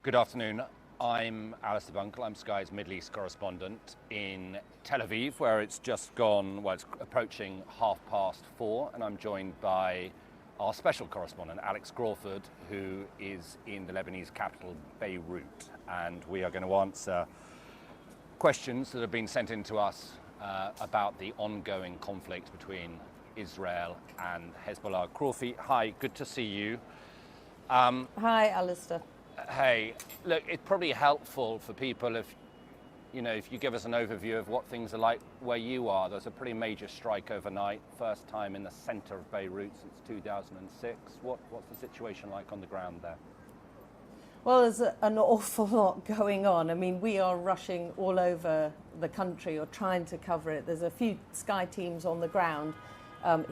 Good afternoon. I'm Alistair Bunkle. I'm Sky's Middle East correspondent in Tel Aviv, where it's just gone, well, it's approaching 4:30, and I'm joined by our special correspondent, Alex Crawford, who is in the Lebanese capital, Beirut. And we are going to answer questions that have been sent in to us about the ongoing conflict between Israel and Hezbollah. Crawford, hi, good to see you. Hi, Alistair. Hey, look, it's probably helpful for people if you give us an overview of what things are like where you are. There's a pretty major strike overnight, first time in the center of Beirut since 2006. What's the situation like on the ground there? Well, there's an awful lot going on. I mean, we are rushing all over the country or trying to cover it. There's a few Sky teams on the ground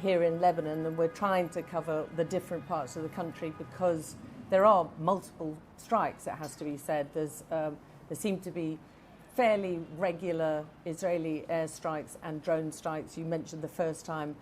here in Lebanon, and we're trying to cover the different parts of the country because there are multiple strikes, it has to be said. There seem to be fairly regular Israeli airstrikes and drone strikes. You mentioned the first time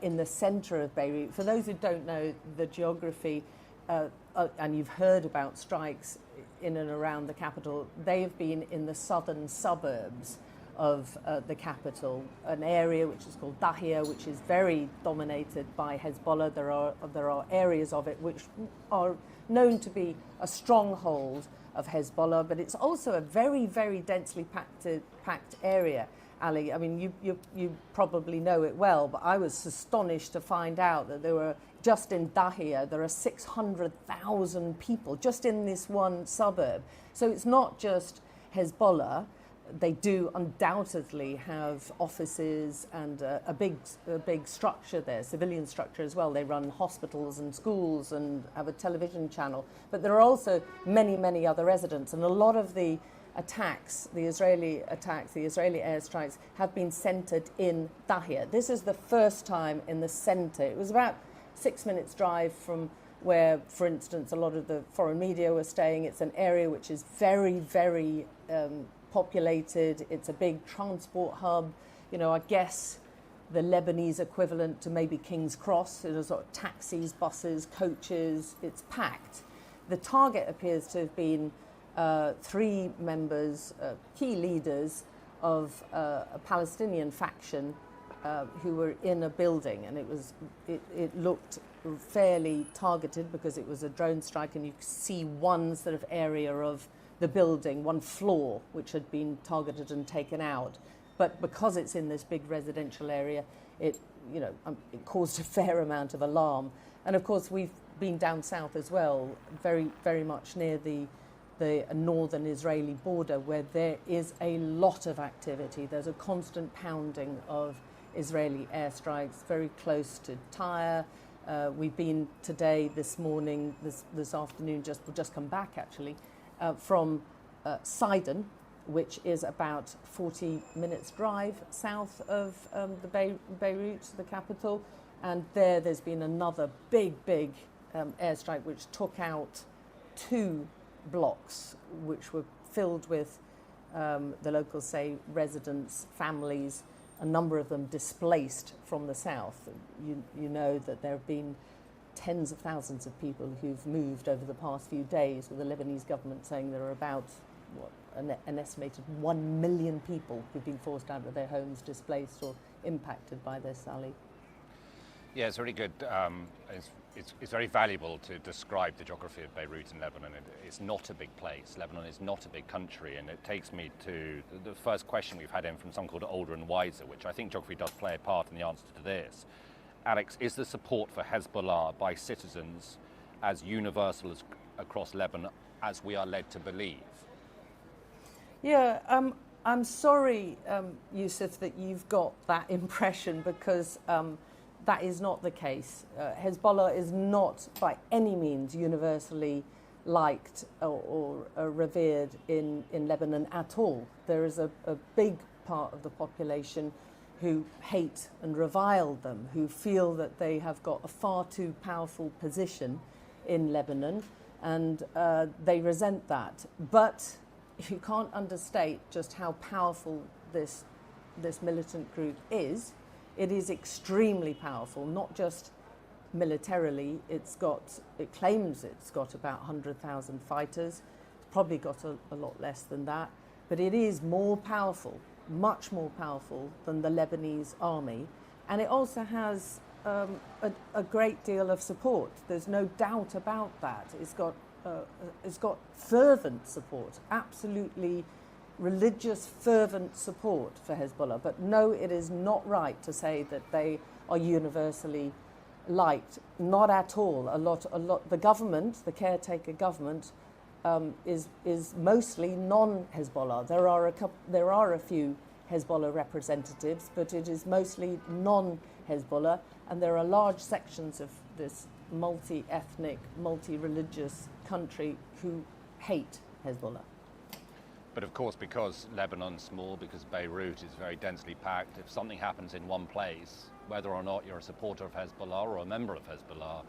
in the center of Beirut. For those who don't know the geography, and you've heard about strikes in and around the capital, they have been in the southern suburbs of the capital, an area which is called Dahia, which is very dominated by Hezbollah. There are areas of it which are known to be a stronghold of Hezbollah, but it's also a very, very densely packed area, Ali. I mean, you probably know it well, but I was astonished to find out that there were, just in Dahia, there are 600,000 people just in this one suburb. So it's not just Hezbollah. They do undoubtedly have offices and a big structure there, civilian structure as well. They run hospitals and schools and have a television channel. But there are also many, many other residents. And a lot of the attacks, the Israeli airstrikes, have been centered in Dahia. This is the first time in the center. It was about 6 minutes drive from where, for instance, a lot of the foreign media were staying. It's an area which is very, very populated. It's a big transport hub. I guess the Lebanese equivalent to maybe King's Cross. There's sort of taxis, buses, coaches. It's packed. The target appears to have been three members, key leaders of a Palestinian faction who were in a building, and it looked fairly targeted because it was a drone strike, and you could see one sort of area of the building, one floor, which had been targeted and taken out. But because it's in this big residential area, it caused a fair amount of alarm. And of course, we've been down south as well, very, very much near the northern Israeli border, where there is a lot of activity. There's a constant pounding of Israeli airstrikes very close to Tyre. We've been today, this morning, this afternoon, we've just come back actually, from Sidon, which is about 40 minutes drive south of Beirut, the capital. And there's been another big airstrike which took out two blocks which were filled with, the locals say, residents, families, a number of them displaced from the south. You know that there have been tens of thousands of people who've moved over the past few days, with the Lebanese government saying there are about an estimated 1 million people who've been forced out of their homes, displaced or impacted by this, Ali. Yeah, it's really good. It's very valuable to describe the geography of Beirut in Lebanon. It's not a big place. Lebanon is not a big country, and it takes me to the first question we've had in from someone called Older and Wiser, which I think geography does play a part in the answer to this. Alex, is the support for Hezbollah by citizens as universal as across Lebanon as we are led to believe? Yeah, I'm sorry, Yusuf, that you've got that impression, because that is not the case. Hezbollah is not by any means universally liked or revered in Lebanon at all. There is a big part of the population who hate and revile them, who feel that they have got a far too powerful position in Lebanon, and they resent that. But you can't understate just how powerful this militant group is. It is extremely powerful, not just militarily. It claims it's got about 100,000 fighters, probably got a lot less than that, but it is more powerful, much more powerful than the Lebanese army. And it also has a great deal of support. There's no doubt about that. It's got fervent support, absolutely religious fervent support for Hezbollah. But no, it is not right to say that they are universally liked. Not at all. A lot. The government, the caretaker government, is mostly non-Hezbollah. There are a few Hezbollah representatives, but it is mostly non-Hezbollah, and there are large sections of this multi-ethnic, multi-religious country who hate Hezbollah. But of course, because Lebanon's small, because Beirut is very densely packed, if something happens in one place, whether or not you're a supporter of Hezbollah or a member of Hezbollah,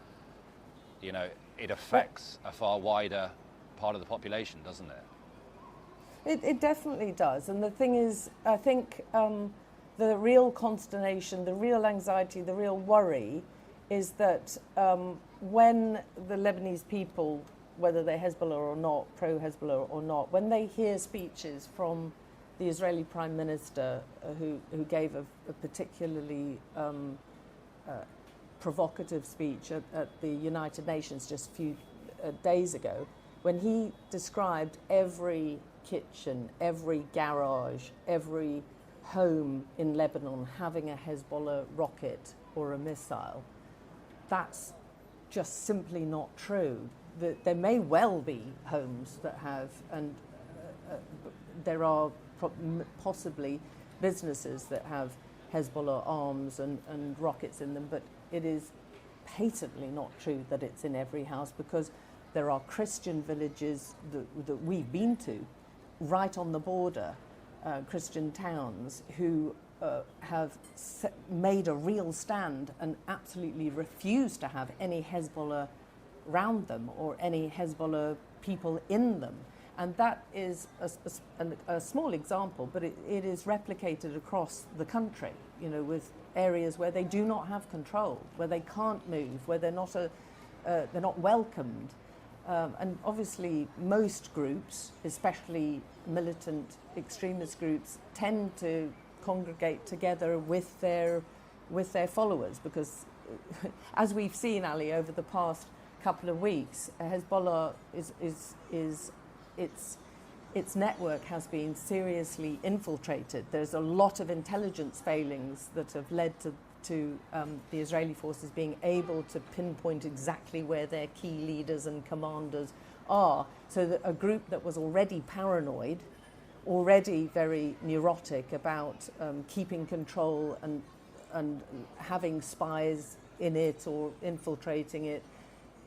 you know, it affects a far wider part of the population, doesn't it? It definitely does. And the thing is, I think the real consternation, the real anxiety, the real worry is that when the Lebanese people, whether they're Hezbollah or not, pro-Hezbollah or not, when they hear speeches from the Israeli Prime Minister who gave a particularly provocative speech at the United Nations just a few days ago, when he described every kitchen, every garage, every home in Lebanon having a Hezbollah rocket or a missile, that's just simply not true. There may well be homes that have, and there are possibly businesses that have Hezbollah arms and rockets in them, but it is patently not true that it's in every house, because there are Christian villages that we've been to right on the border, Christian towns, who have made a real stand and absolutely refuse to have any Hezbollah around them or any Hezbollah people in them. And that is a small example, but it is replicated across the country, you know, with areas where they do not have control, where they can't move, where they're not welcomed. And obviously most groups, especially militant extremist groups, tend to congregate together with their followers, because as we've seen, Ali, over the past couple of weeks, Hezbollah its network has been seriously infiltrated. There's a lot of intelligence failings that have led to the Israeli forces being able to pinpoint exactly where their key leaders and commanders are, so that a group that was already paranoid, already very neurotic about keeping control and having spies in it or infiltrating it,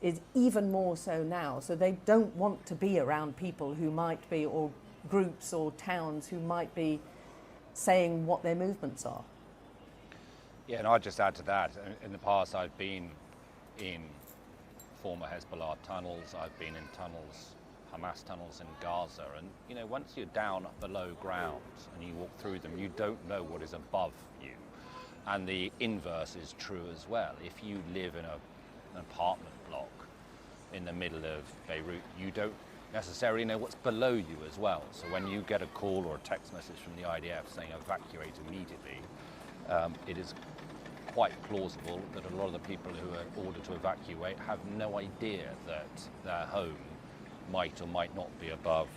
is even more so now. So they don't want to be around people who might be, or groups or towns who might be saying what their movements are. Yeah, and I'd just add to that, in the past I've been in former Hezbollah tunnels, I've been in tunnels, Hamas tunnels in Gaza, and you know, once you're down below ground and you walk through them, you don't know what is above you. And the inverse is true as well. If you live in an apartment block in the middle of Beirut, you don't necessarily know what's below you as well. So when you get a call or a text message from the IDF saying evacuate immediately, it is quite plausible that a lot of the people who are ordered to evacuate have no idea that their home might or might not be above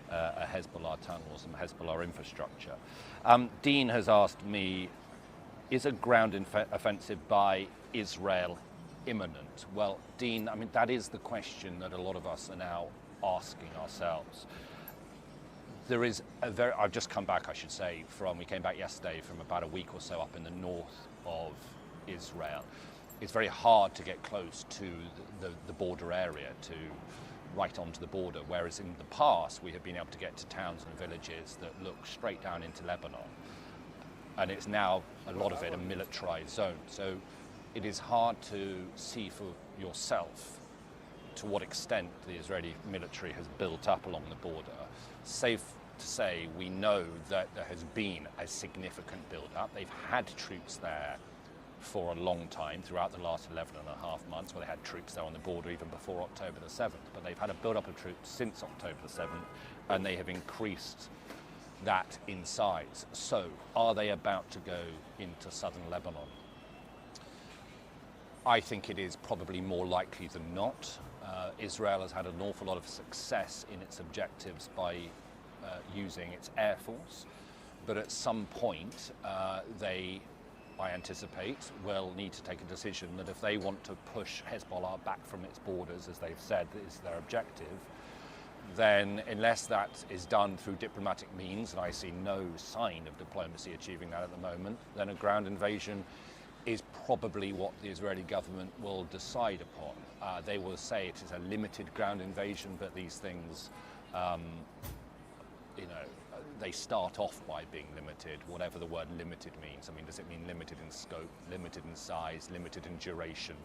a Hezbollah tunnel or some Hezbollah infrastructure. Dean has asked me, is a ground offensive by Israel imminent? Well, Dean, I mean, that is the question that a lot of us are now asking ourselves. There is I've just come back, I should say, we came back yesterday from about a week or so up in the north of Israel. It's very hard to get close to the border area, to right onto the border, whereas in the past we have been able to get to towns and villages that look straight down into Lebanon. And it's now, a lot of it, a militarized zone. So it is hard to see for yourself to what extent the Israeli military has built up along the border. Safe to say, we know that there has been a significant build-up. They've had troops there for a long time, throughout the last 11 and a half months, where they had troops there on the border even before October the 7th. But they've had a build-up of troops since October the 7th, and they have increased that in size. So, are they about to go into southern Lebanon? I think it is probably more likely than not. Israel has had an awful lot of success in its objectives by using its air force, but at some point they, I anticipate, will need to take a decision that if they want to push Hezbollah back from its borders, as they've said is their objective, then unless that is done through diplomatic means, and I see no sign of diplomacy achieving that at the moment, then a ground invasion is probably what the Israeli government will decide upon. They will say it is a limited ground invasion, but these things, they start off by being limited, whatever the word limited means. I mean, does it mean limited in scope, limited in size, limited in duration?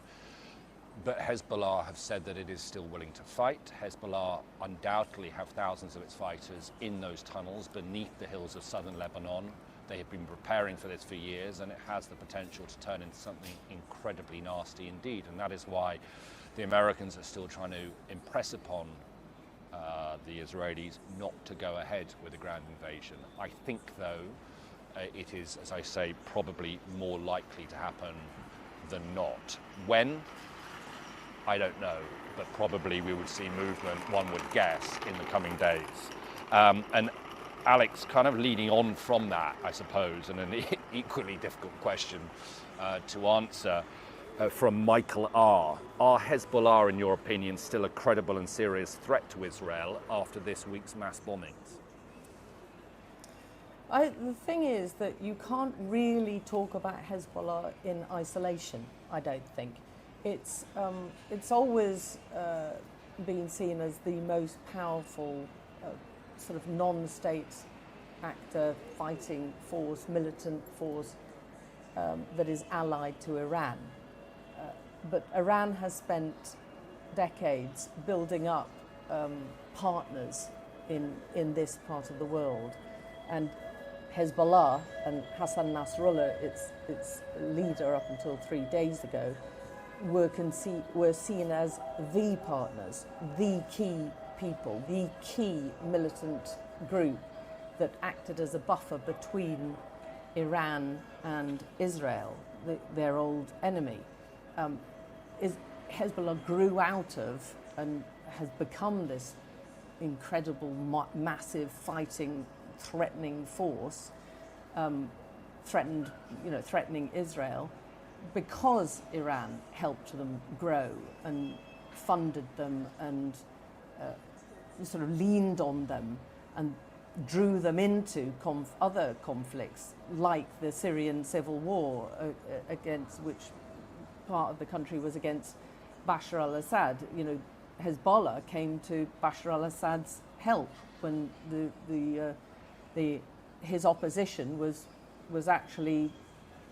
But Hezbollah have said that it is still willing to fight. Hezbollah undoubtedly have thousands of its fighters in those tunnels beneath the hills of southern Lebanon. They have been preparing for this for years, and it has the potential to turn into something incredibly nasty indeed. And that is why the Americans are still trying to impress upon the Israelis not to go ahead with a ground invasion. I think, though, it is, as I say, probably more likely to happen than not. When? I don't know, but probably we would see movement, one would guess, in the coming days. And Alex, kind of leading on from that, I suppose, and an equally difficult question to answer from Michael R. Are Hezbollah, in your opinion, still a credible and serious threat to Israel after this week's mass bombings? The thing is that you can't really talk about Hezbollah in isolation, I don't think. It's always been seen as the most powerful sort of non-state actor, fighting force, militant force that is allied to Iran. But Iran has spent decades building up partners in this part of the world, and Hezbollah and Hassan Nasrallah, its leader up until 3 days ago, were seen as the partners, the key people, the key militant group that acted as a buffer between Iran and Israel, their old enemy. Hezbollah grew out of and has become this incredible, massive fighting, threatening force, threatening Israel, because Iran helped them grow and funded them and sort of leaned on them and drew them into other conflicts, like the Syrian civil war, against which part of the country was against Bashar al-Assad. Hezbollah came to Bashar al-Assad's help when his opposition was actually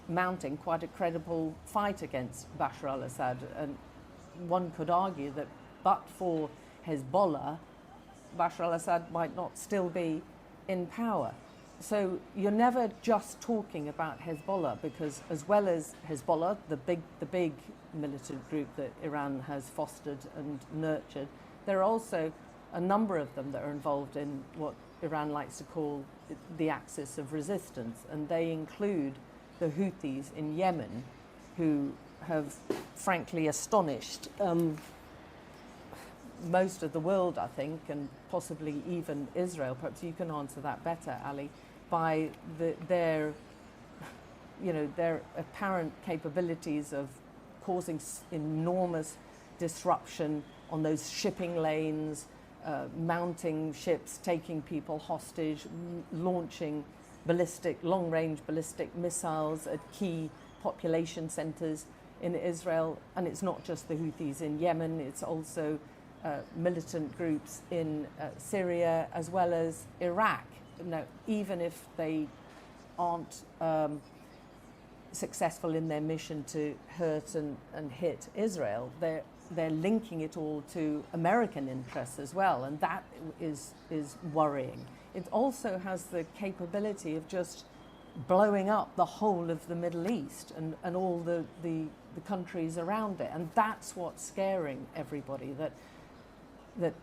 mounting quite a credible fight against Bashar al-Assad. And one could argue that but for Hezbollah, Bashar al-Assad might not still be in power. So you're never just talking about Hezbollah, because as well as Hezbollah, the big militant group that Iran has fostered and nurtured, there are also a number of them that are involved in what Iran likes to call the axis of resistance, and they include the Houthis in Yemen, who have frankly astonished most of the world, I think, and possibly even Israel. Perhaps you can answer that better, Ali, by their apparent capabilities of causing enormous disruption on those shipping lanes, mounting ships, taking people hostage, launching long-range ballistic missiles at key population centers in Israel. And it's not just the Houthis in Yemen, it's also militant groups in Syria as well as Iraq. Now, even if they aren't successful in their mission to hurt and hit Israel, they're linking it all to American interests as well, and that is worrying. It also has the capability of just blowing up the whole of the Middle East and all the countries around it. And that's what's scaring everybody, that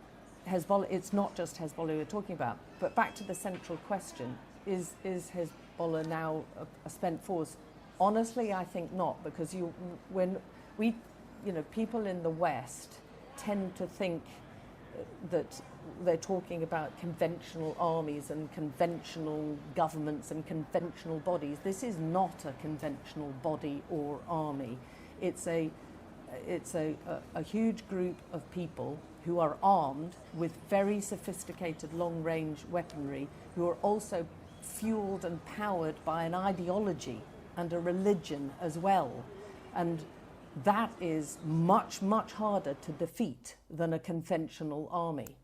Hezbollah, it's not just Hezbollah we're talking about. But back to the central question, is Hezbollah now a spent force? Honestly, I think not, because people in the West tend to think that they're talking about conventional armies and conventional governments and conventional bodies. This is not a conventional body or army. It's a huge group of people who are armed with very sophisticated long-range weaponry, who are also fueled and powered by an ideology and a religion as well. And that is much, much harder to defeat than a conventional army.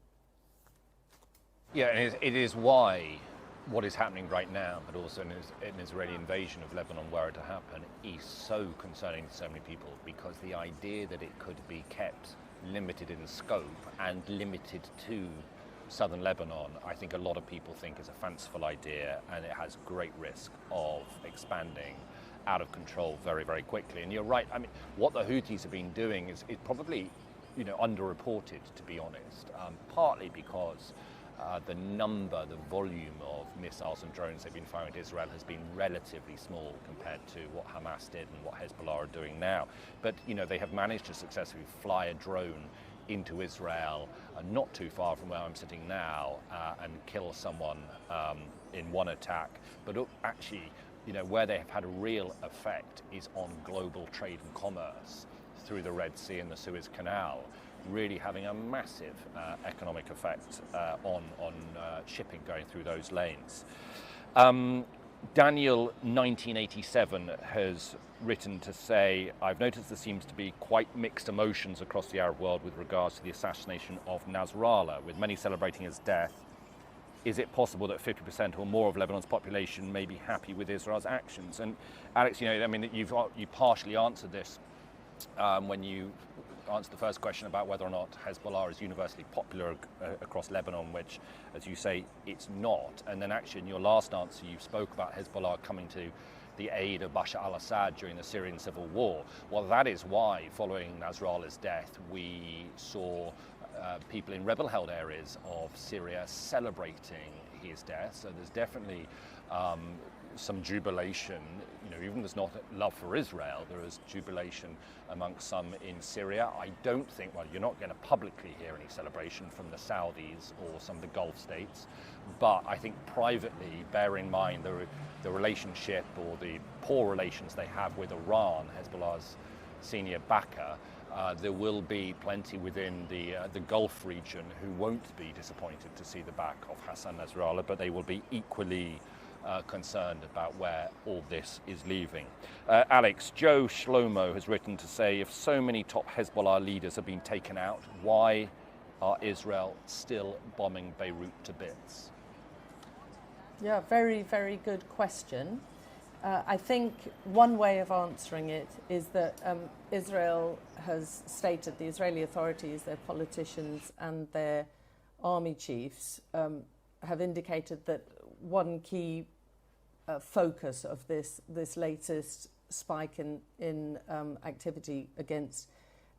Yeah, and it is why what is happening right now, but also an Israeli invasion of Lebanon, were it to happen, is so concerning to so many people, because the idea that it could be kept limited in scope and limited to southern Lebanon, I think a lot of people think is a fanciful idea, and it has great risk of expanding out of control very, very quickly. And you're right, I mean, what the Houthis have been doing is probably, underreported, to be honest, partly because the volume of missiles and drones they've been firing at Israel has been relatively small compared to what Hamas did and what Hezbollah are doing now. But, they have managed to successfully fly a drone into Israel, not too far from where I'm sitting now, and kill someone in one attack. But actually, where they have had a real effect is on global trade and commerce through the Red Sea and the Suez Canal, really having a massive economic effect on shipping going through those lanes. Daniel 1987 has written to say, I've noticed there seems to be quite mixed emotions across the Arab world with regards to the assassination of Nasrallah, with many celebrating his death. Is it possible that 50% or more of Lebanon's population may be happy with Israel's actions? And Alex, you partially answered this when you answered the first question about whether or not Hezbollah is universally popular across Lebanon, which, as you say, it's not. And then actually in your last answer, you spoke about Hezbollah coming to the aid of Bashar al-Assad during the Syrian civil war. Well, that is why, following Nasrallah's death, we saw people in rebel-held areas of Syria celebrating his death. So there's definitely some jubilation. Even if there's not love for Israel, there is jubilation amongst some in Syria. I don't think, you're not going to publicly hear any celebration from the Saudis or some of the Gulf states, but I think privately, bear in mind the relationship or the poor relations they have with Iran, Hezbollah's senior backer, there will be plenty within the Gulf region who won't be disappointed to see the back of Hassan Nasrallah, but they will be equally concerned about where all this is leaving. Alex, Joe Shlomo has written to say, if so many top Hezbollah leaders have been taken out, why are Israel still bombing Beirut to bits? Yeah, very, very good question. I think one way of answering it is that Israel has stated, the Israeli authorities, their politicians and their army chiefs have indicated that one key focus of this latest spike in activity against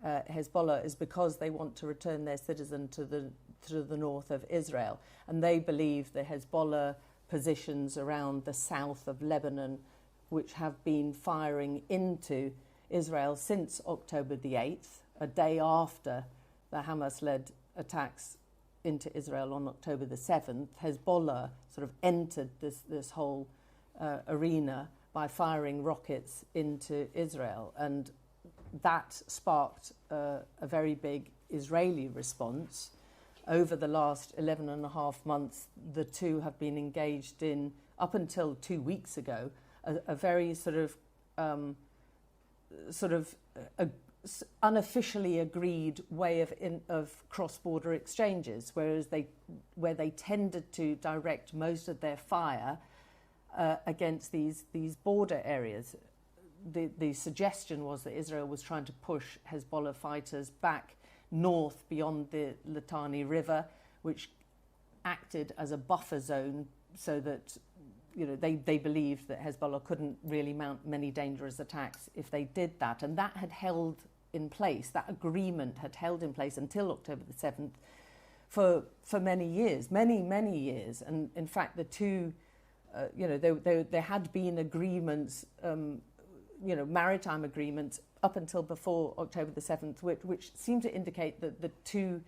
Hezbollah is because they want to return their citizen to the north of Israel, and they believe the Hezbollah positions around the south of Lebanon, which have been firing into Israel since October the 8th, a day after the Hamas-led attacks into Israel on October the 7th. Hezbollah sort of entered this whole arena by firing rockets into Israel, and that sparked a very big Israeli response. Over the last 11 and a half months, the two have been engaged in, up until 2 weeks ago, a very unofficially agreed way of cross-border exchanges, where they tended to direct most of their fire against these border areas. The suggestion was that Israel was trying to push Hezbollah fighters back north beyond the Litani River, which acted as a buffer zone so that they believed that Hezbollah couldn't really mount many dangerous attacks if they did that. And that had held in place, that agreement had held in place until October the 7th for many years, many years. And in fact, the two, there had been agreements, maritime agreements up until before October the 7th, which seemed to indicate that the two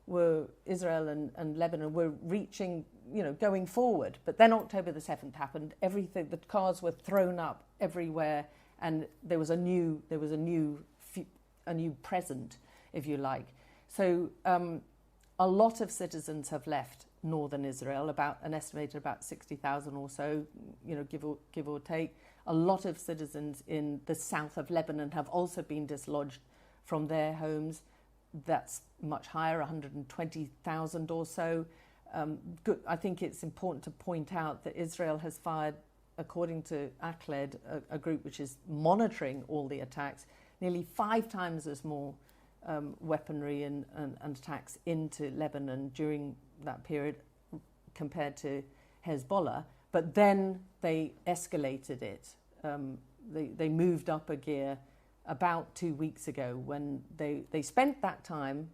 were, Israel and Lebanon, were reaching, going forward. But then October the 7th happened. Everything, the cars were thrown up everywhere, and there was a new present, if you like. So a lot of citizens have left northern Israel, about an estimated about 60,000 or so, give or take. A lot of citizens in the south of Lebanon have also been dislodged from their homes. That's much higher, 120,000 or so. I think it's important to point out that Israel has fired, according to ACLED, a group which is monitoring all the attacks, nearly 5 times as more weaponry and attacks into Lebanon during that period compared to Hezbollah. But then they escalated it. They moved up a gear about 2 weeks ago, when they spent that time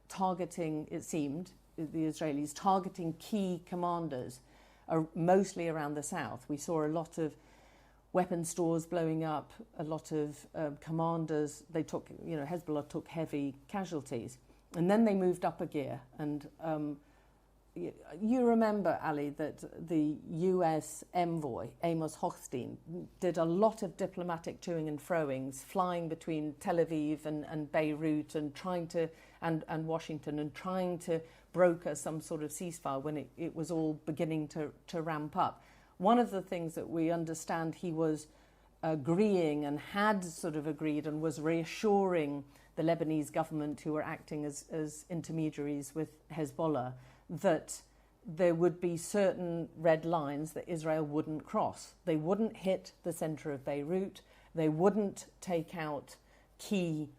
targeting, it seemed, the Israelis targeting key commanders, mostly around the south. We saw a lot of weapon stores blowing up, a lot of commanders. They took, Hezbollah took heavy casualties. And then they moved up a gear. And you remember, Ali, that the US envoy, Amos Hochstein, did a lot of diplomatic toing and froings, flying between Tel Aviv and Beirut and and Washington, and trying to broker some sort of ceasefire when it was all beginning to ramp up. One of the things that we understand he was agreeing and had sort of agreed and was reassuring the Lebanese government, who were acting as intermediaries with Hezbollah, that there would be certain red lines that Israel wouldn't cross. They wouldn't hit the center of Beirut. They wouldn't take out key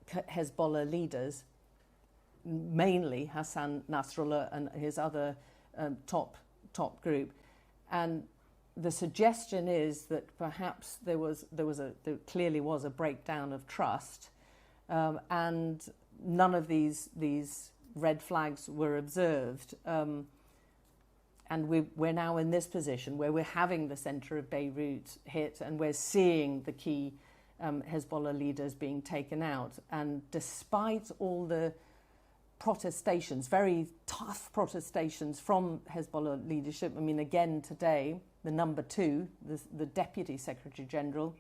Hezbollah leaders, mainly Hassan Nasrallah and his other top group. And the suggestion is that perhaps there clearly was a breakdown of trust, and none of these red flags were observed. And we're now in this position where we're having the center of Beirut hit, and we're seeing the key Hezbollah leaders being taken out. And despite all the protestations, very tough protestations from Hezbollah leadership, I mean, again today, the number 2, the Deputy Secretary General,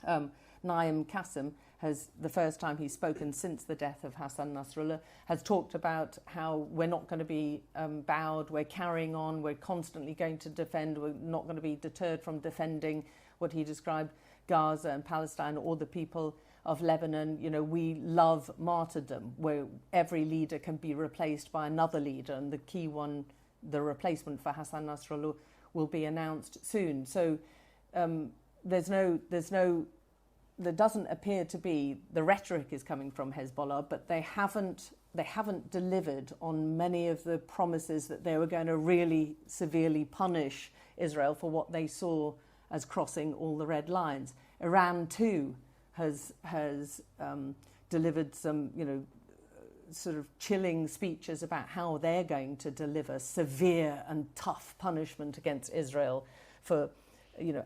Naim Qassem, has, the first time he's spoken since the death of Hassan Nasrallah, has talked about how we're not going to be bowed, we're carrying on, we're constantly going to defend, we're not going to be deterred from defending what he described Gaza and Palestine or the people of Lebanon. We love martyrdom, where every leader can be replaced by another leader, and the key one, the replacement for Hassan Nasrallah, will be announced soon. So there doesn't appear to be, the rhetoric is coming from Hezbollah, but they haven't delivered on many of the promises that they were going to really severely punish Israel for what they saw as crossing all the red lines. Iran too has delivered some, sort of chilling speeches about how they're going to deliver severe and tough punishment against Israel for,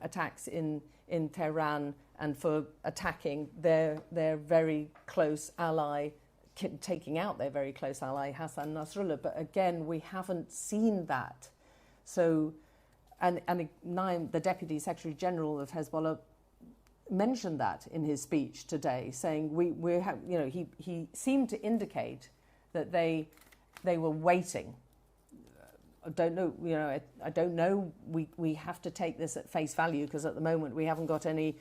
attacks in Tehran and for attacking their very close ally, taking out their very close ally Hassan Nasrallah. But again, we haven't seen that. So, and Naim, the Deputy Secretary General of Hezbollah, mentioned that in his speech today, saying he seemed to indicate that they were waiting. I don't know. I don't know. We have to take this at face value, because at the moment we haven't got any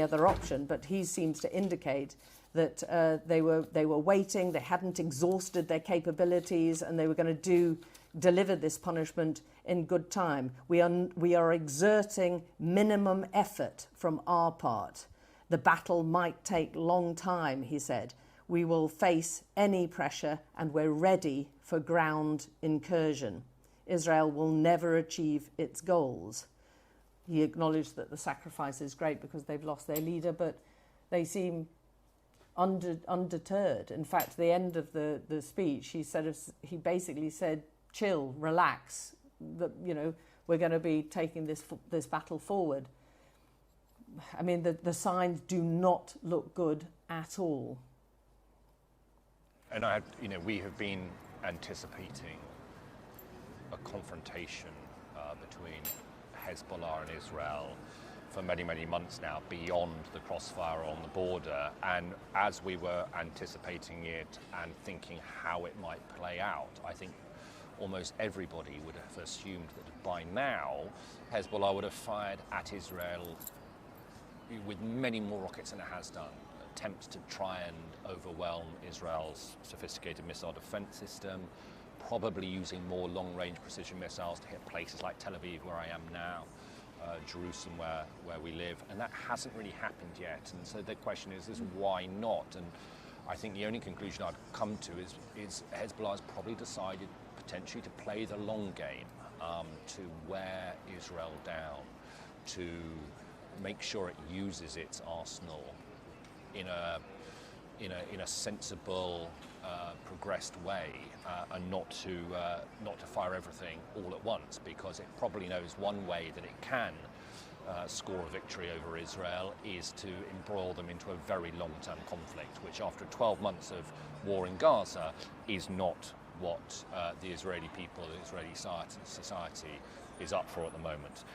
other option. But he seems to indicate that they were waiting. They hadn't exhausted their capabilities, and they were going to deliver this punishment in good time. We are exerting minimum effort from our part. The battle might take long time, he said. We will face any pressure, and we're ready for ground incursion. Israel will never achieve its goals. He acknowledged that the sacrifice is great because they've lost their leader, but they seem undeterred. In fact, at the end of the speech, he basically said, chill, relax, that, you know, we're going to be taking this battle forward. I mean, the signs do not look good at all. And we have been anticipating a confrontation between Hezbollah and Israel for many, many months now, beyond the crossfire on the border. And as we were anticipating it and thinking how it might play out, I think almost everybody would have assumed that by now Hezbollah would have fired at Israel with many more rockets than it has done. Attempts to try and overwhelm Israel's sophisticated missile defense system, probably using more long-range precision missiles to hit places like Tel Aviv, where I am now, Jerusalem, where we live, and that hasn't really happened yet. And so the question is why not? And I think the only conclusion I'd come to is Hezbollah has probably decided potentially to play the long game, to wear Israel down, to make sure it uses its arsenal in a sensible, progressed way, and not to fire everything all at once, because it probably knows one way that it can score a victory over Israel is to embroil them into a very long-term conflict, which after 12 months of war in Gaza is not what the Israeli people, the Israeli society is up for at the moment.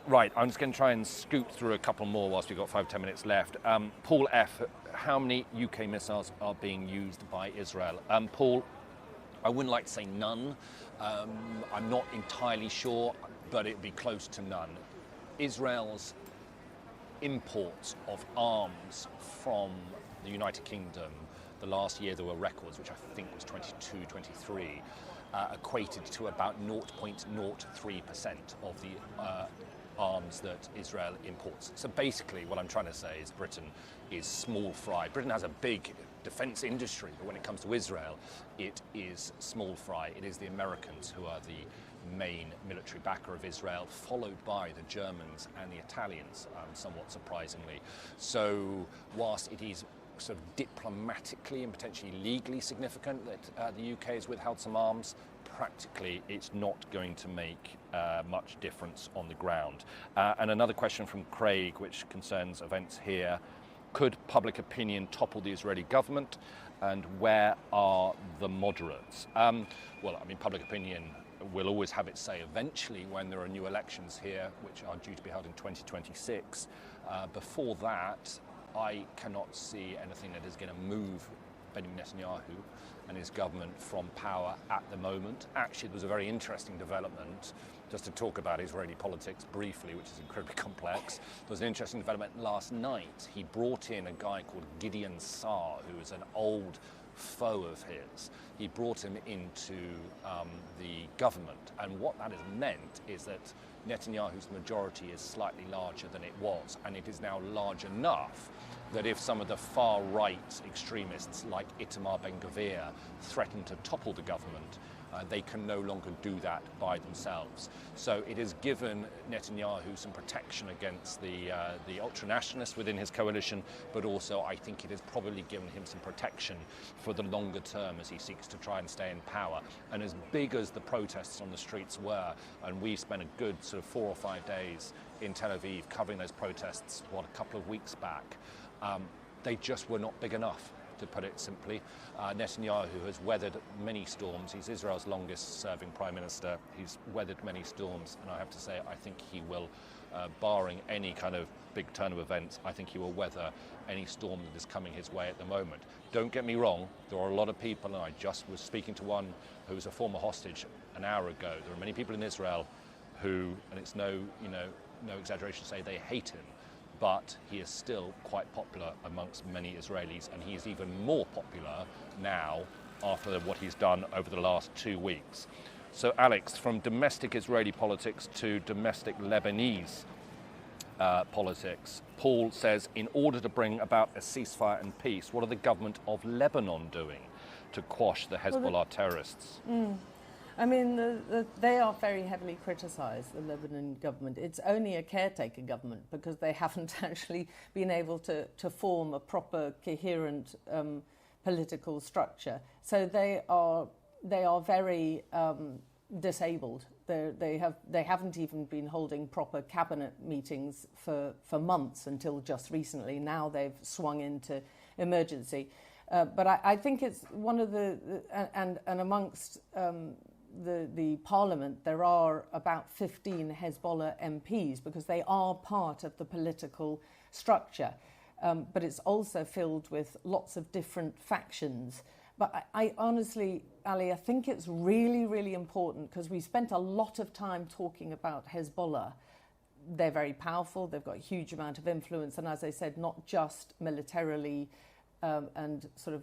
Right, I'm just going to try and scoot through a couple more whilst we've got 5-10 minutes left. Paul F., how many UK missiles are being used by Israel? Paul, I wouldn't like to say none. I'm not entirely sure, but it'd be close to none. Israel's imports of arms from the United Kingdom, the last year there were records, which I think was 22, 23, equated to about 0.03% of the arms that Israel imports. So basically what I'm trying to say is Britain is small fry. Britain has a big defense industry, but when it comes to Israel, it is small fry. It is the Americans who are the main military backer of Israel, followed by the Germans and the Italians, somewhat surprisingly. So whilst it is sort of diplomatically and potentially legally significant that the UK has withheld some arms, practically it's not going to make much difference on the ground. And another question from Craig, which concerns events here. Could public opinion topple the Israeli government, and where are the moderates? Well, I mean, public opinion will always have its say eventually when there are new elections here, which are due to be held in 2026. Before that, I cannot see anything that is going to move Benjamin Netanyahu and his government from power at the moment. Actually, there was a very interesting development, just to talk about Israeli politics briefly, which is incredibly complex. There was an interesting development last night. He brought in a guy called Gideon Saar, who is an old foe of his. He brought him into the government, and what that has meant is that Netanyahu's majority is slightly larger than it was, and it is now large enough that if some of the far-right extremists like Itamar Ben-Gvir threaten to topple the government, they can no longer do that by themselves. So it has given Netanyahu some protection against the ultra-nationalists within his coalition, but also I think it has probably given him some protection for the longer term as he seeks to try and stay in power. And as big as the protests on the streets were, and we spent a good sort of 4 or 5 days in Tel Aviv covering those protests, a couple of weeks back, they just were not big enough, to put it simply. Netanyahu has weathered many storms. He's Israel's longest serving prime minister. He's weathered many storms, and I have to say I think he will, barring any kind of big turn of events, I think he will weather any storm that is coming his way at the moment. Don't get me wrong, there are a lot of people, and I just was speaking to one who was a former hostage an hour ago. There are many people in Israel who, and it's no exaggeration to say they hate him, but he is still quite popular amongst many Israelis, and he is even more popular now after what he's done over the last 2 weeks. So Alex, from domestic Israeli politics to domestic Lebanese politics, Paul says, in order to bring about a ceasefire and peace, what are the government of Lebanon doing to quash the Hezbollah terrorists? I mean, they are very heavily criticised, the Lebanon government. It's only a caretaker government because they haven't actually been able to form a proper, coherent political structure. So they are very disabled. They haven't even been holding proper cabinet meetings for months until just recently. Now they've swung into emergency. But I think it's one of and amongst the parliament, there are about 15 Hezbollah MPs because they are part of the political structure. But it's also filled with lots of different factions. But I honestly, Ali, I think it's really, really important because we spent a lot of time talking about Hezbollah. They're very powerful. They've got a huge amount of influence. And as I said, not just militarily and sort of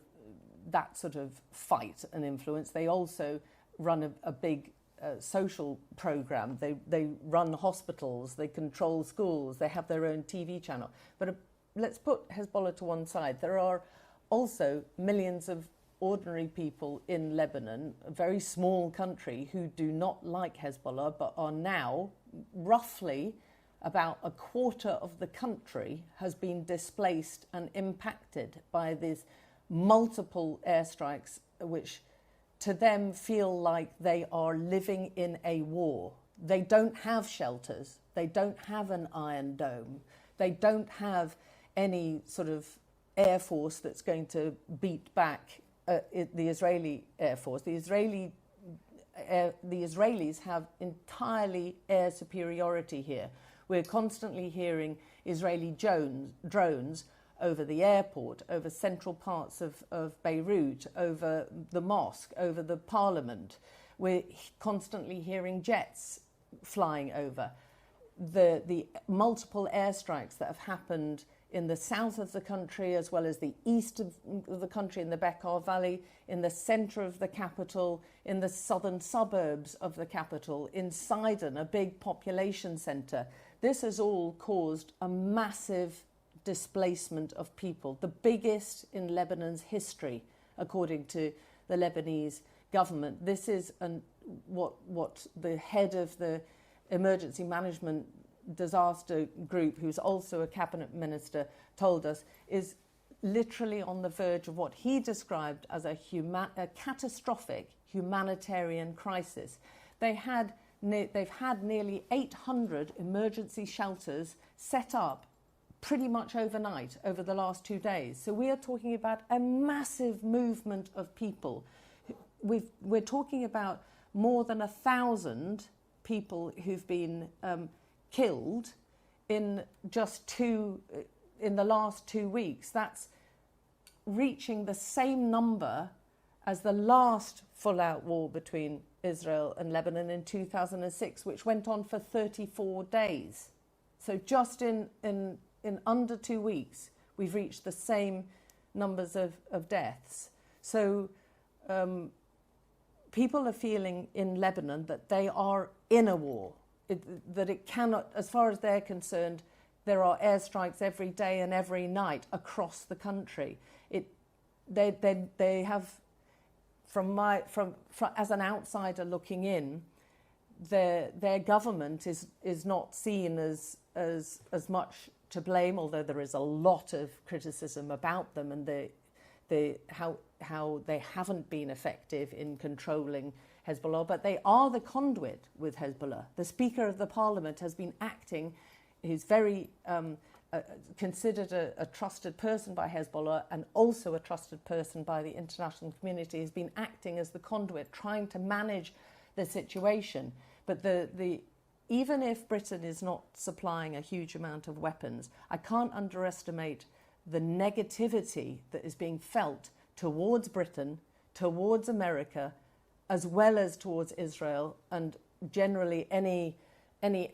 that sort of fight and influence. They also run a big social program. They run hospitals. They control schools. They have their own TV channel. But let's put Hezbollah to one side. There are also millions of ordinary people in Lebanon, a very small country, who do not like Hezbollah but are now roughly about a quarter of the country has been displaced and impacted by these multiple airstrikes, which to them feel like they are living in a war. They don't have shelters. They don't have an Iron Dome. They don't have any sort of air force that's going to beat back the Israeli Air Force. The Israelis have entirely air superiority here. We're constantly hearing Israeli drones over the airport, over central parts of Beirut, over the mosque, over the parliament. We're constantly hearing jets flying over. The multiple airstrikes that have happened in the south of the country, as well as the east of the country in the Bekaa Valley, in the centre of the capital, in the southern suburbs of the capital, in Sidon, a big population centre. This has all caused a massive displacement of people, the biggest in Lebanon's history, according to the Lebanese government. This is what the head of the emergency management disaster group, who's also a cabinet minister, told us, is literally on the verge of what he described as a catastrophic humanitarian crisis. They've had nearly 800 emergency shelters set up pretty much overnight over the last 2 days. So we are talking about a massive movement of people. We're talking about more than 1,000 people who've been killed in the last 2 weeks. That's reaching the same number as the last full-out war between Israel and Lebanon in 2006, which went on for 34 days. So just in under 2 weeks, we've reached the same numbers of deaths. So people are feeling in Lebanon that they are in a war. That it cannot, as far as they're concerned, there are airstrikes every day and every night across the country. They have, as an outsider looking in, their government is not seen as much to blame, although there is a lot of criticism about them and how they haven't been effective in controlling Hezbollah, but they are the conduit with Hezbollah. The Speaker of the Parliament has been acting, he's very considered a trusted person by Hezbollah and also a trusted person by the international community. He's been acting as the conduit, trying to manage the situation. But even if Britain is not supplying a huge amount of weapons, I can't underestimate the negativity that is being felt towards Britain, towards America, as well as towards Israel, and generally any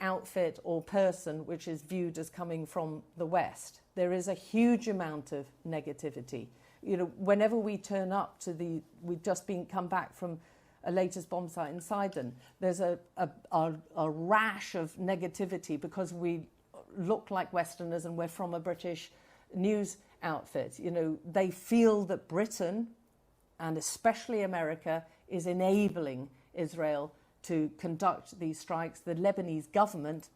outfit or person which is viewed as coming from the West. There is a huge amount of negativity. You know, whenever we turn up to we've just come back from a latest bomb site in Sidon, there's a rash of negativity because we look like Westerners and we're from a British news outfit. You know, they feel that Britain, and especially America, is enabling Israel to conduct these strikes. The Lebanese government,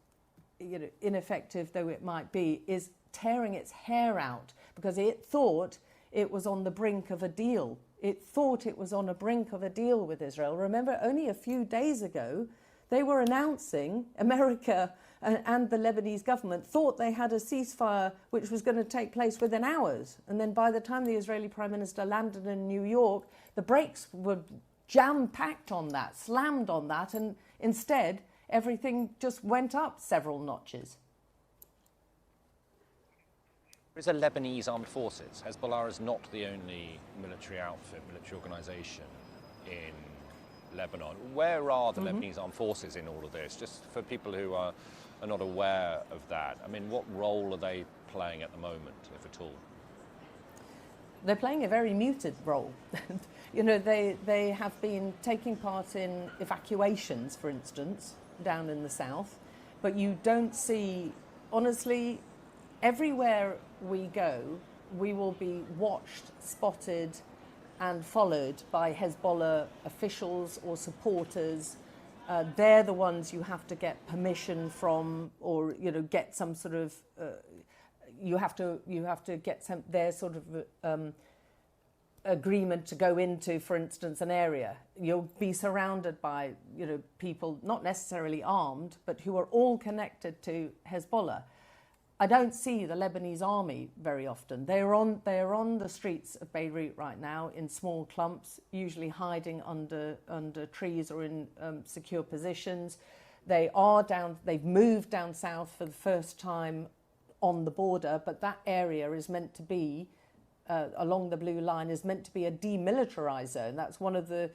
ineffective though it might be, is tearing its hair out because it thought it was on the brink of a deal. It thought it was on a brink of a deal with Israel. Remember, only a few days ago, they were announcing, America and the Lebanese government thought they had a ceasefire which was going to take place within hours. And then by the time the Israeli Prime Minister landed in New York, the brakes were jam-packed on that, slammed on that, and instead everything just went up several notches. Is a Lebanese armed forces. Hezbollah is not the only military outfit, military organisation in Lebanon. Where are the Lebanese armed forces in all of this? Just for people who are not aware of that. I mean, what role are they playing at the moment, if at all? They're playing a very muted role. They have been taking part in evacuations, for instance, down in the south, but you don't see, honestly, everywhere we go, we will be watched, spotted, and followed by Hezbollah officials or supporters. They're the ones you have to get permission from, or get some sort of. You have to get their sort of agreement to go into, for instance, an area. You'll be surrounded by people not necessarily armed, but who are all connected to Hezbollah. I don't see the Lebanese army very often. They are on the streets of Beirut right now in small clumps, usually hiding under trees or in secure positions. They've moved down south for the first time on the border, but that area is meant to be, along the blue line, is meant to be a demilitarized zone. That's one of the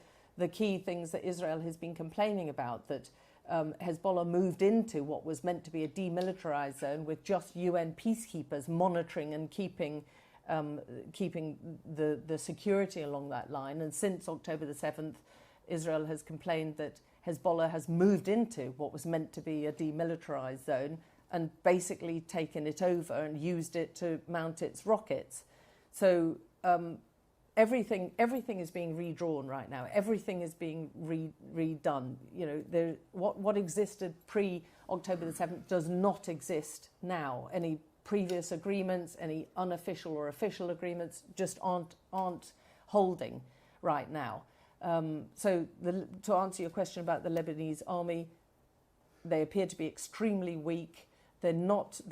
key things that Israel has been complaining about, that Hezbollah moved into what was meant to be a demilitarized zone with just UN peacekeepers monitoring and keeping the security along that line. And since October the 7th, Israel has complained that Hezbollah has moved into what was meant to be a demilitarized zone and basically taken it over and used it to mount its rockets. So everything is being redrawn right now. Everything is being redone. What existed pre-October the 7th does not exist now. Any previous agreements, any unofficial or official agreements, just aren't holding right now. To answer your question about the Lebanese army, they appear to be extremely weak. They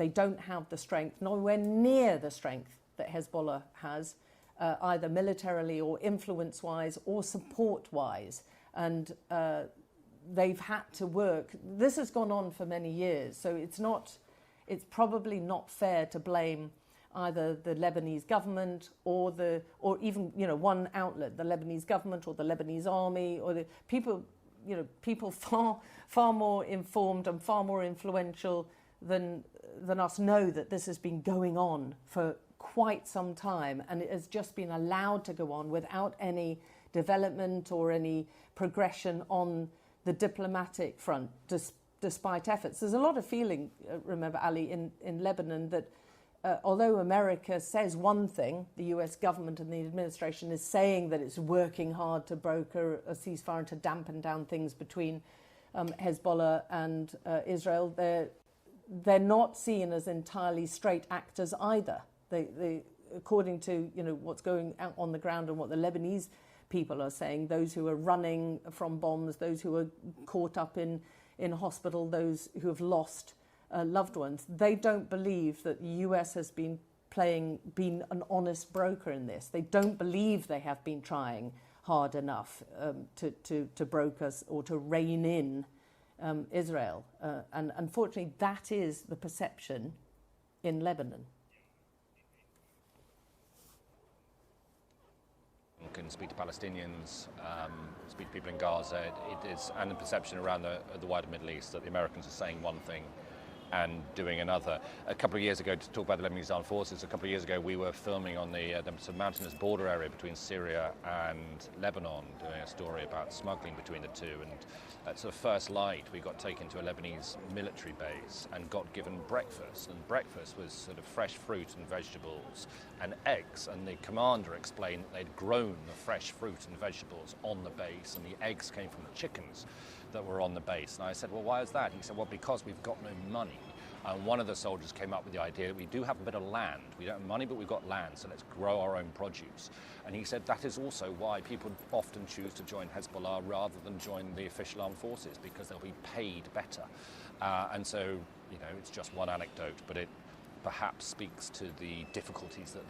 don't have the strength, nowhere near the strength that Hezbollah has. Either militarily or influence-wise or support-wise. And they've had to work. This has gone on for many years, so it's probably not fair to blame either the Lebanese government or even one outlet, the Lebanese government or the Lebanese army, or the people far more informed and far more influential than us know that this has been going on for quite some time, and it has just been allowed to go on without any development or any progression on the diplomatic front, despite efforts. There's a lot of feeling, remember, Ali, in Lebanon that although America says one thing, the US government and the administration is saying that it's working hard to broker a ceasefire and to dampen down things between Hezbollah and Israel, they're not seen as entirely straight actors either. They, according to what's going out on the ground and what the Lebanese people are saying, those who are running from bombs, those who are caught up in hospital, those who have lost loved ones, they don't believe that the US has been an honest broker in this. They don't believe they have been trying hard enough to broker or to rein in Israel. And unfortunately, that is the perception in Lebanon. Can speak to Palestinians, speak to people in Gaza. It is, and the perception around the wider Middle East that the Americans are saying one thing and doing another. A couple of years ago, to talk about the Lebanese Armed Forces, a couple of years ago we were filming on the sort of mountainous border area between Syria and Lebanon, doing a story about smuggling between the two. And at sort of first light, we got taken to a Lebanese military base and got given breakfast. And breakfast was sort of fresh fruit and vegetables and eggs. And the commander explained that they'd grown the fresh fruit and vegetables on the base, and the eggs came from the chickens that were on the base. And I said, well, why is that? He said, well, because we've got no money. And one of the soldiers came up with the idea that we do have a bit of land. We don't have money, but we've got land, so let's grow our own produce. And he said that is also why people often choose to join Hezbollah rather than join the official armed forces, because they'll be paid better. And so, you know, it's just one anecdote, but it perhaps speaks to the difficulties that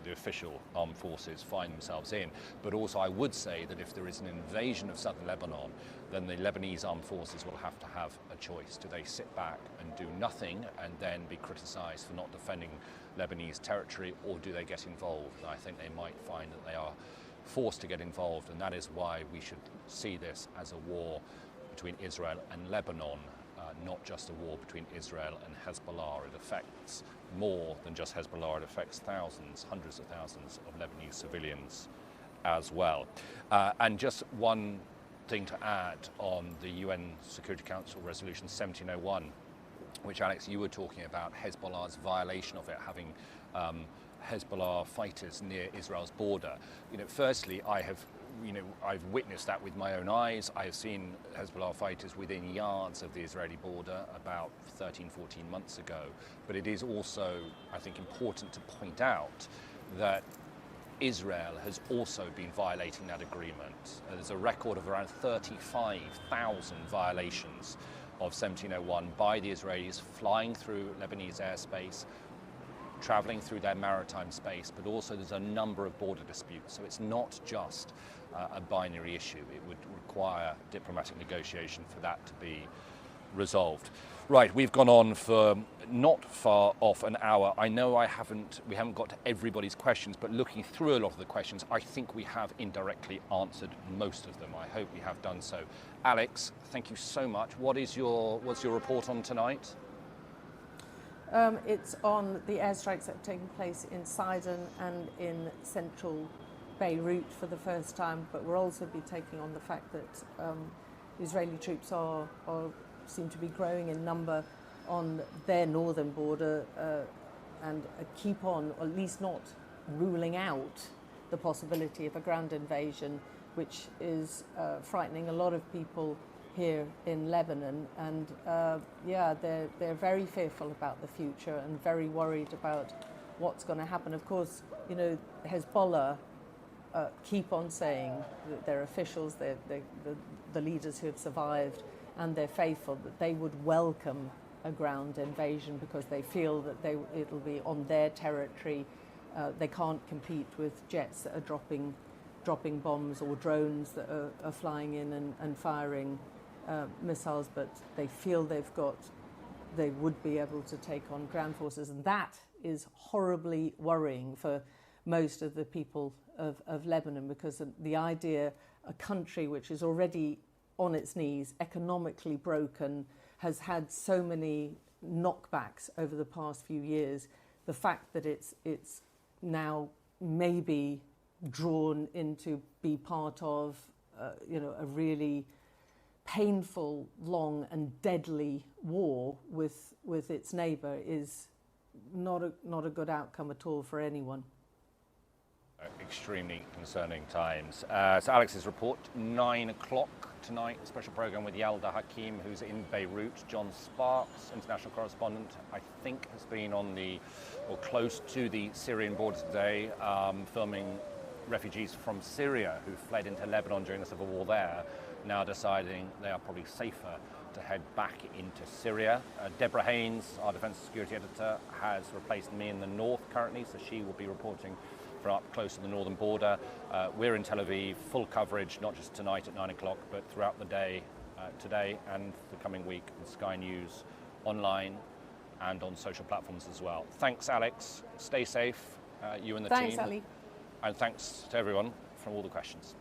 the official armed forces find themselves in. But also I would say that if there is an invasion of southern Lebanon, then the Lebanese armed forces will have to have a choice. Do they sit back and do nothing and then be criticised for not defending Lebanese territory, or do they get involved? And I think they might find that they are forced to get involved, and that is why we should see this as a war between Israel and Lebanon, not just a war between Israel and Hezbollah. It affects more than just Hezbollah. It affects thousands, hundreds of thousands of Lebanese civilians as well. And just one thing to add on the UN Security Council Resolution 1701, which, Alex, you were talking about Hezbollah's violation of it, having Hezbollah fighters near Israel's border. You know, firstly, I've witnessed that with my own eyes. I have seen Hezbollah fighters within yards of the Israeli border about 13, 14 months ago. But it is also, I think, important to point out that Israel has also been violating that agreement. There's a record of around 35,000 violations of 1701 by the Israelis, flying through Lebanese airspace, travelling through their maritime space, but also there's a number of border disputes. So it's not just a binary issue. It would require diplomatic negotiation for that to be resolved. Right, we've gone on for not far off an hour. I know we haven't got to everybody's questions, but looking through a lot of the questions, I think we have indirectly answered most of them. I hope we have done so. Alex, thank you so much. What's your report on tonight? It's on the airstrikes that have taken place in Sidon and in central Beirut for the first time, but we'll also be taking on the fact that Israeli troops seem to be growing in number on their northern border and keep on, or at least not ruling out the possibility of a ground invasion, which is frightening a lot of people here in Lebanon. And they're very fearful about the future and very worried about what's going to happen. Of course, you know, Hezbollah keep on saying that their officials, the leaders who have survived, and they're faithful, that they would welcome a ground invasion because they feel that it'll be on their territory. They can't compete with jets that are dropping bombs or drones that are flying in and firing missiles, but they feel they would be able to take on ground forces, and that is horribly worrying for most of the people of Lebanon, because the idea, a country which is already on its knees, economically broken, has had so many knockbacks over the past few years, the fact that it's now maybe drawn into be part of a really painful, long and deadly war with its neighbour is not a good outcome at all for anyone. Extremely concerning times. So Alex's report, 9 o'clock tonight, a special programme with Yalda Hakim, who's in Beirut. John Sparks, international correspondent, I think has been on or close to the Syrian border today, filming refugees from Syria who fled into Lebanon during the civil war there, now deciding they are probably safer to head back into Syria. Deborah Haynes, our defence and security editor, has replaced me in the north currently, so she will be reporting from up close to the northern border. We're in Tel Aviv, full coverage, not just tonight at 9 o'clock, but throughout the day, today and the coming week, on Sky News, online and on social platforms as well. Thanks, Alex. Stay safe, you and the team. Thanks, Ali. And thanks to everyone for all the questions.